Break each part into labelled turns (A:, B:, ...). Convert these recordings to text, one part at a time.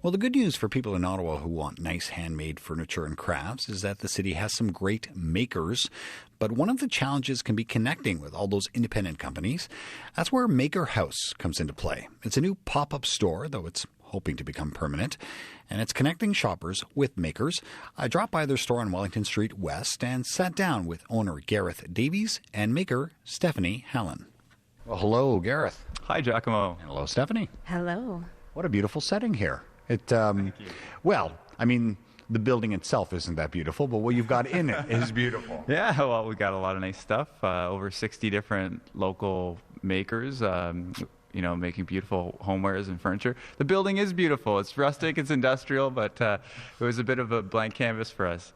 A: Well, the good news for people in Ottawa who want nice handmade furniture and crafts is that the city has some great makers. But one of the challenges can be connecting with all those independent companies. That's where Maker House comes into play. It's a new pop-up store, though it's hoping to become permanent, and it's connecting shoppers with makers. I dropped by their store on Wellington Street West and sat down with owner Gareth Davies and maker Stephanie Hallen. Well, hello, Gareth.
B: Hi, Giacomo.
A: And hello, Stephanie.
C: Hello.
A: What a beautiful setting here.
B: Thank you.
A: Well, I mean, the building itself isn't that beautiful, but what you've got in it is beautiful.
B: Yeah, well, we got a lot of nice stuff. Over 60 different local makers, making beautiful homewares and furniture. The building is beautiful. It's rustic, it's industrial, but it was a bit of a blank canvas for us.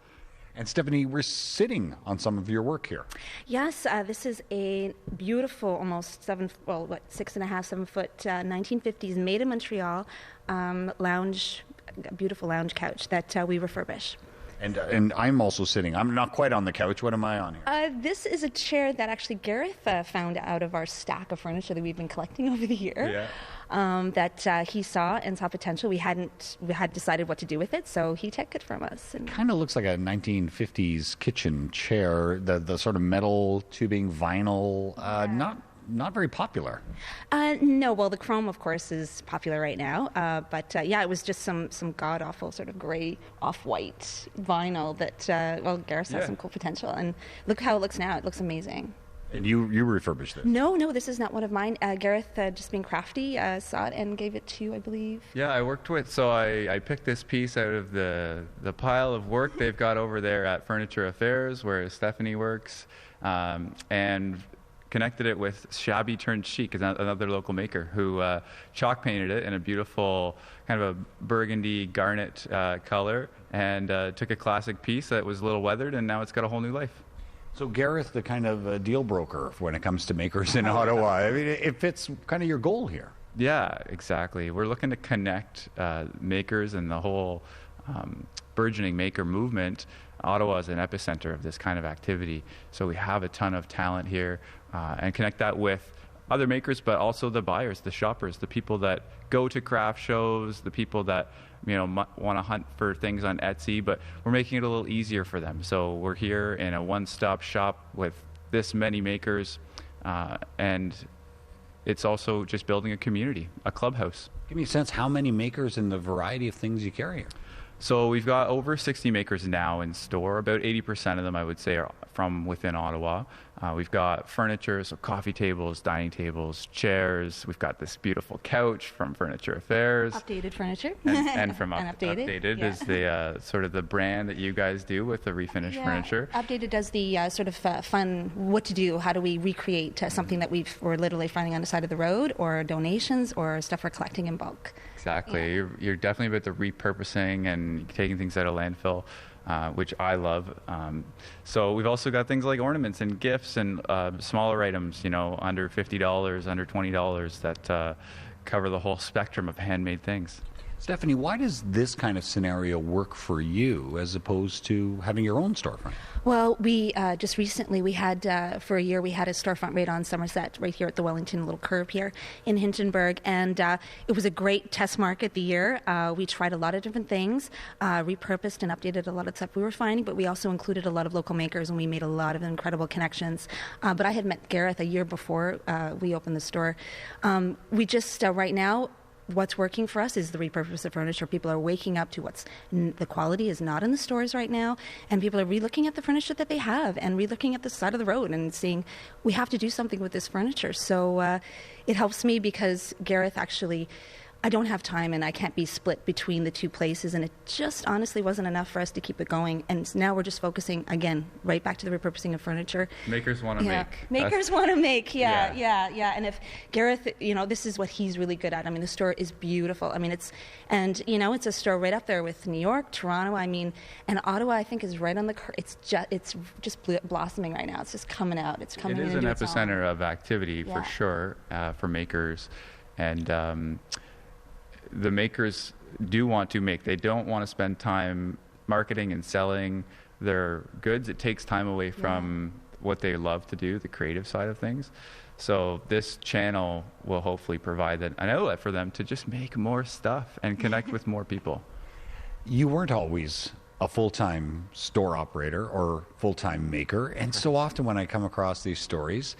A: And Stephanie, we're sitting on some of your work here.
C: Yes, this is a beautiful, almost 6.5, 7 foot, 1950s, made in Montreal beautiful lounge couch that we refurbish.
A: And I'm also sitting. I'm not quite on the couch. What am I on here?
C: This is a chair that actually Gareth found out of our stack of furniture that we've been collecting over the year.
B: Yeah.
C: That he saw and saw potential. We had decided what to do with it, so he took it from us. And
A: kind of looks like a 1950s kitchen chair. The sort of metal tubing, vinyl. Not very popular.
C: No, well, the chrome, of course, is popular right now. But it was just some god-awful sort of gray off-white vinyl that, Gareth has some cool potential. And look how it looks now. It looks amazing.
A: And you refurbished this?
C: No, this is not one of mine. Gareth, just being crafty, saw it and gave it to you, I believe.
B: Yeah, I picked this piece out of the pile of work they've got over there at Furniture Affairs, where Stephanie works, and connected it with Shabby Turned Chic, another local maker who chalk painted it in a beautiful kind of a burgundy garnet color, and took a classic piece that was a little weathered, and now it's got a whole new life.
A: So Gareth, the kind of deal broker when it comes to makers in Ottawa, I mean, it fits kind of your goal here.
B: Yeah, exactly. We're looking to connect makers and the whole burgeoning maker movement. Ottawa is an epicenter of this kind of activity, so we have a ton of talent here, and connect that with other makers, but also the buyers, the shoppers, the people that go to craft shows, the people that want to hunt for things on Etsy, but we're making it a little easier for them. So we're here in a one-stop shop with this many makers, and it's also just building a community, a clubhouse.
A: Give me a sense, how many makers and the variety of things you carry here?
B: So we've got over 60 makers now in store. About 80% of them, I would say, are from within Ottawa. We've got furniture, so coffee tables, dining tables, chairs. We've got this beautiful couch from Furniture Affairs.
C: Updated furniture.
B: And from
C: Updated
B: is the sort of the brand that you guys do with the refinished furniture.
C: Updated does the sort of fun, what to do, how do we recreate something that we're literally finding on the side of the road, or donations, or stuff we're collecting in bulk.
B: Exactly. Yeah. You're definitely about the repurposing and taking things out of landfill, which I love. So we've also got things like ornaments and gifts and smaller items, under $50, under $20 that cover the whole spectrum of handmade things.
A: Stephanie, why does this kind of scenario work for you as opposed to having your own storefront?
C: Well, we just recently, we had, for a year, we had a storefront right on Somerset, right here at the Wellington little curve here in Hintonburg, and it was a great test market the year. We tried a lot of different things, repurposed and updated a lot of stuff we were finding, but we also included a lot of local makers, and we made a lot of incredible connections. But I had met Gareth a year before we opened the store. We just, right now, what's working for us is the repurpose of furniture. People are waking up to the quality is not in the stores right now, and people are relooking at the furniture that they have and relooking at the side of the road and seeing we have to do something with this furniture. So it helps me because Gareth actually, I don't have time and I can't be split between the two places, and it just honestly wasn't enough for us to keep it going. And now we're just focusing again right back to the repurposing of furniture.
B: Makers want to make.
C: Makers want to make. Yeah. And if Gareth, this is what he's really good at. I mean, the store is beautiful. I mean, it's a store right up there with New York, Toronto. I mean, and Ottawa, I think, is right on the. It's just blossoming right now. It's just coming out. It's coming.
B: It is an epicenter of activity for sure for makers, and. The makers do want to make. They don't want to spend time marketing and selling their goods. It takes time away from what they love to do, the creative side of things. So this channel will hopefully provide an outlet for them to just make more stuff and connect with more people.
A: You weren't always a full-time store operator or full-time maker, and so often when I come across these stories,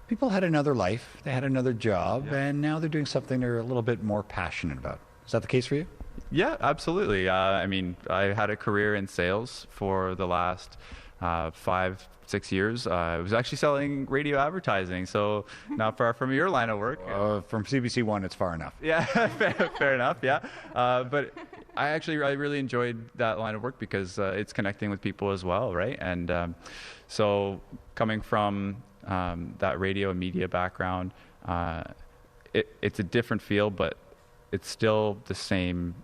A: people had another life, they had another job, and now they're doing something they're a little bit more passionate about. Is that the case for you?
B: Yeah, absolutely. I mean, I had a career in sales for the last 5-6 years. I was actually selling radio advertising, so not far from your line of work.
A: From CBC 1, it's far enough.
B: Yeah, fair enough, yeah. But I really enjoyed that line of work because it's connecting with people as well, right? And so coming from that radio and media background, it's a different field, but it's still the same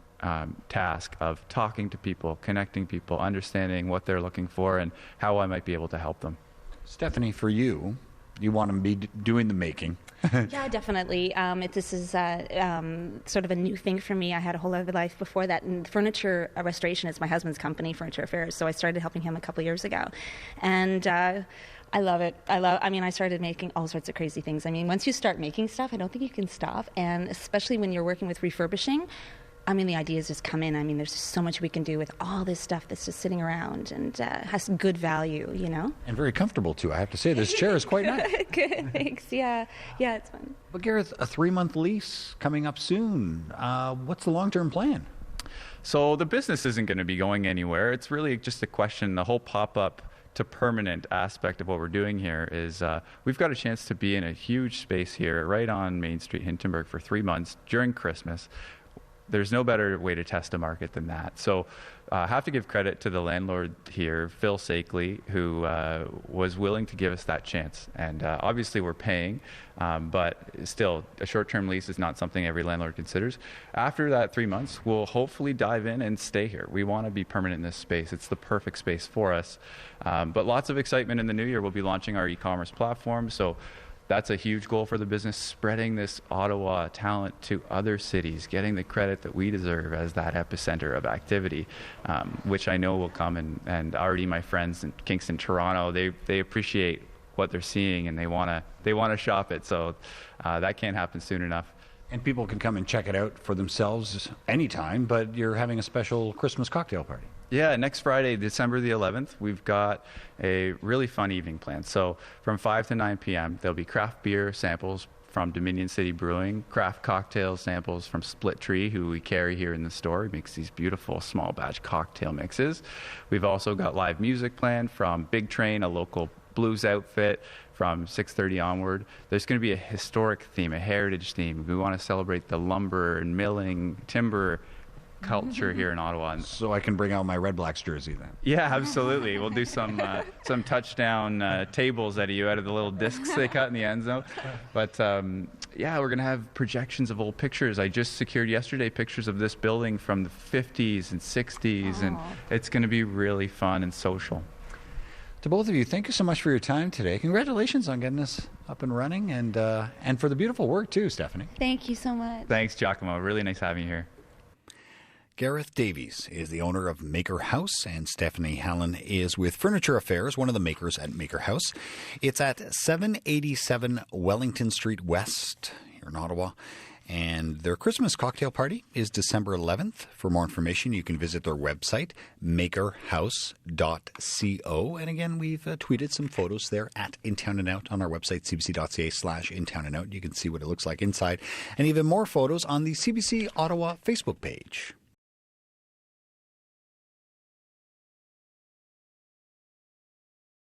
B: task of talking to people, connecting people, understanding what they're looking for and how I might be able to help them.
A: Stephanie, for you want to be doing the making.
C: Yeah, definitely. This is sort of a new thing for me. I had a whole other life before that. And furniture restoration is my husband's company, Furniture Affairs. So I started helping him a couple years ago. And I love it. I started making all sorts of crazy things. I mean, once you start making stuff, I don't think you can stop. And especially when you're working with refurbishing, I mean, the ideas just come in. I mean, there's just so much we can do with all this stuff that's just sitting around and has good value, you know?
A: And very comfortable, too. I have to say, this chair is quite nice.
C: Good, thanks. Yeah, it's fun.
A: But Gareth, a 3-month lease coming up soon. What's the long-term plan?
B: So the business isn't going to be going anywhere. It's really just a question, the whole pop-up to permanent aspect of what we're doing here is we've got a chance to be in a huge space here right on Main Street, Hintonburg, for 3 months during Christmas. There's no better way to test a market than that. So I have to give credit to the landlord here, Phil Sakeley, who was willing to give us that chance. And obviously we're paying, but still a short-term lease is not something every landlord considers. After that 3 months, we'll hopefully dive in and stay here. We want to be permanent in this space. It's the perfect space for us. But lots of excitement in the new year. We'll be launching our e-commerce platform. So that's a huge goal for the business, spreading this Ottawa talent to other cities, getting the credit that we deserve as that epicenter of activity, which I know will come. And already my friends in Kingston, Toronto, they appreciate what they're seeing and they want to shop it. So that can't happen soon enough.
A: And people can come and check it out for themselves anytime, but you're having a special Christmas cocktail party.
B: Yeah, next Friday, December the 11th, we've got a really fun evening planned. So from 5 to 9 p.m., there'll be craft beer samples from Dominion City Brewing, craft cocktail samples from Split Tree, who we carry here in the store. He makes these beautiful small batch cocktail mixes. We've also got live music planned from Big Train, a local blues outfit, from 6:30 onward. There's going to be a historic theme, a heritage theme. We want to celebrate the lumber and milling, timber culture here in Ottawa.
A: So I can bring out my Red Blacks jersey then.
B: Yeah, absolutely. We'll do some touchdown tables out of the little discs they cut in the end zone. But yeah, we're going to have projections of old pictures. I just secured yesterday pictures of this building from the 50s and 60s, and it's going to be really fun and social.
A: To both of you, thank you so much for your time today. Congratulations on getting us up and running, and for the beautiful work too, Stephanie.
C: Thank you so much.
B: Thanks, Giacomo. Really nice having you here.
A: Gareth Davies is the owner of Maker House, and Stephanie Hallen is with Furniture Affairs, one of the makers at Maker House. It's at 787 Wellington Street West here in Ottawa. And their Christmas cocktail party is December 11th. For more information, you can visit their website, makerhouse.co. And again, we've tweeted some photos there at In Town and Out on our website, cbc.ca/In Town and Out. You can see what it looks like inside. And even more photos on the CBC Ottawa Facebook page.